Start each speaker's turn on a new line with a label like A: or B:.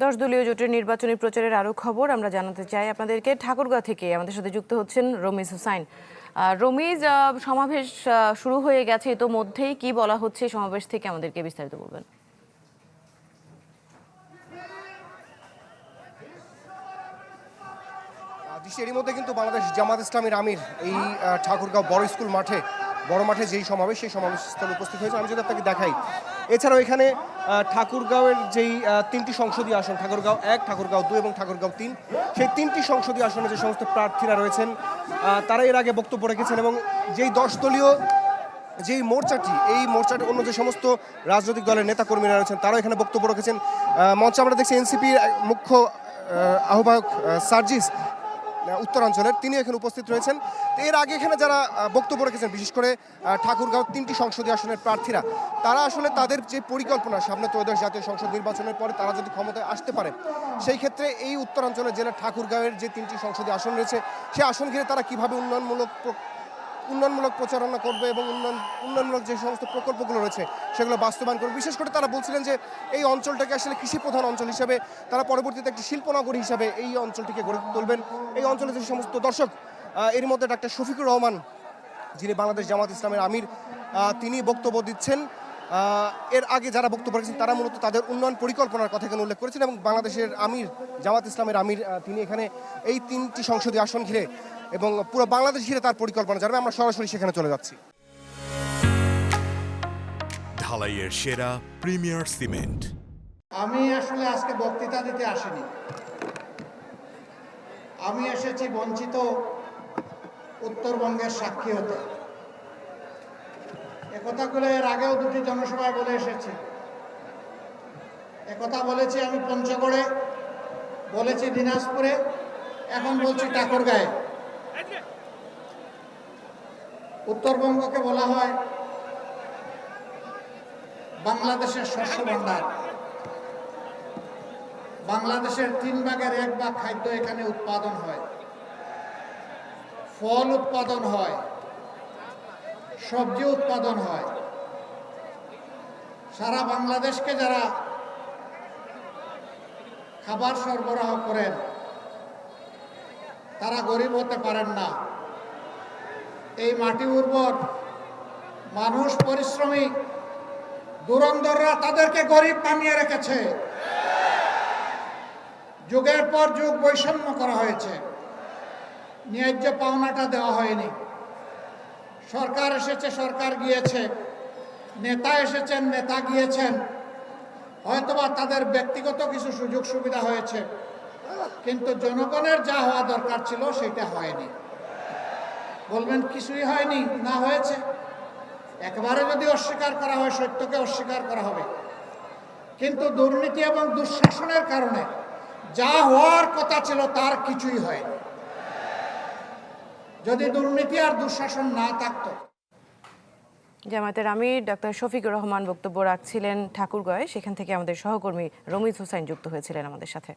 A: দলীয় জোটের নির্বাচনী প্রচারের আরো খবর আমরা জানাতে চাই আপনাদেরকে। ঠাকুরগাঁও থেকে আমাদের সাথে যুক্ত হচ্ছেন রমিজ হুসাইন। রমিজ, সমাবেশ শুরু হয়ে গেছে ইতোমধ্যেই, কি বলা হচ্ছে সমাবেশ থেকে আমাদেরকে বিস্তারিত বলবেন।
B: এরই মধ্যে কিন্তু বাংলাদেশ জামাত ইসলামীর আমির এই ঠাকুরগাঁও বড় মাঠে যেই সমাবেশ, সেই সমাবেশস্থলে উপস্থিত হয়েছে। আমি যদি আপনাকে দেখাই, এছাড়াও এখানে ঠাকুরগাঁওয়ের যেই তিনটি সংসদীয় আসন, ঠাকুরগাঁও 1, ঠাকুরগাঁও 2 এবং ঠাকুরগাঁও 3, সেই তিনটি সংসদীয় আসনে যে সমস্ত প্রার্থীরা রয়েছেন তারা এর আগে বক্তব্য রেখেছেন এবং যেই 10 দলীয় যেই মোর্চাটি, এই মোর্চার অন্য যে সমস্ত রাজনৈতিক দলের নেতাকর্মীরা রয়েছেন তারাও এখানে বক্তব্য রেখেছেন। মঞ্চে আমরা দেখছি এনসিপির মুখ্য আহ্বায়ক সার্জিস উত্তরাঞ্চলের, তিনি এখানে উপস্থিত রয়েছেন। এর আগে এখানে যারা বক্তব্য রেখেছেন, বিশেষ করে ঠাকুরগাঁও 3টি সংসদীয় আসনের প্রার্থীরা, তারা আসলে তাদের যে পরিকল্পনা, সামনে ত্রয়োদশ জাতীয় সংসদ নির্বাচনের পরে তারা যদি ক্ষমতায় আসতে পারে, সেই ক্ষেত্রে এই উত্তরাঞ্চলের জেলার ঠাকুরগাঁওয়ের যে 3টি সংসদীয় আসন রয়েছে, সেই আসন ঘিরে তারা কীভাবে উন্নয়নমূলক প্রচারণা করবে এবং উন্নয়নমূলক যে সমস্ত প্রকল্পগুলো রয়েছে সেগুলো বাস্তবায়ন করবে। বিশেষ করে তারা বলছিলেন যে এই অঞ্চলটাকে আসলে কৃষিপ্রধান অঞ্চল হিসাবে, তারা পরবর্তীতে একটি শিল্পনগরী হিসাবে এই অঞ্চলটিকে গড়ে তুলবেন। এই অঞ্চলে যে সমস্ত দর্শক, এর মধ্যে ডাক্তার শফিকুর রহমান, যিনি বাংলাদেশ জামাত ইসলামের আমির, তিনি বক্তব্য দিচ্ছেন। এর আগে যারা বক্তব্য রেখেছেন তারা মূলত তাদের উন্নয়ন পরিকল্পনার কথা এখানে উল্লেখ করেছেন এবং বাংলাদেশের আমির, জামাত ইসলামের আমির, তিনি এখানে এই 3টি সংসদীয় আসন ঘিরে এবং পুরো বাংলাদেশ ঘিরে তার পরিকল্পনা জানাবে। আমরা সরাসরি সেখানে চলে যাচ্ছি।
C: ঢালাইয়ের সেরা প্রিমিয়ার সিমেন্ট।
D: আমি আসলে আজকে বক্তৃতা দিতে আসিনি, আমি এসেছি বঞ্চিত উত্তরবঙ্গের সাক্ষী হতে। একথাগুলো এর আগেও 2টি জনসভায় বলে এসেছি। একথা বলেছি আমি পঞ্চগড়ে, বলেছি দিনাজপুরে, এখন বলছি ঠাকুরগাঁয়ে। উত্তরবঙ্গকে বলা হয় বাংলাদেশের শস্য ভাণ্ডার। বাংলাদেশের 3 ভাগের 1 ভাগ খাদ্য এখানে উৎপাদন হয়, ফল উৎপাদন হয়, সবজি উৎপাদন হয়। সারা বাংলাদেশকে যারা খাবার সরবরাহ করেন তারা গরিব হতে পারেন না। এই মাটি উর্বর, মানুষ পরিশ্রমী, ধুরন্ধররা তাদেরকে গরিব বানিয়ে রেখেছে। যুগের পর যুগ বৈষম্য করা হয়েছে, ন্যায্য পাওনাটা দেওয়া হয়নি। সরকার এসেছে, সরকার গিয়েছে, নেতা এসেছেন, নেতা গিয়েছেন, হয়তোবা তাদের ব্যক্তিগত কিছু সুযোগ সুবিধা হয়েছে, কিন্তু জনগণের যা হওয়া দরকার ছিল সেটা হয়নি। বলবেন কিছুই হয়নি, না হয়েছে। একবারে যদি অস্বীকার করা হয়, সত্যকে অস্বীকার করা হবে। কিন্তু দুর্নীতি এবং দুঃশাসনের কারণে যা হওয়ার কথা ছিল তার কিছুই হয়নি। যদি দুর্নীতি আর দুঃশাসন না থাকতো।
A: জামায়াতের আমির ডাক্তার শফিকুর রহমান বক্তব্য রাখছিলেন ঠাকুরগাঁয়ে, সেখান থেকে আমাদের সহকর্মী রমিজ হুসাইন যুক্ত হয়েছিলেন আমাদের সাথে।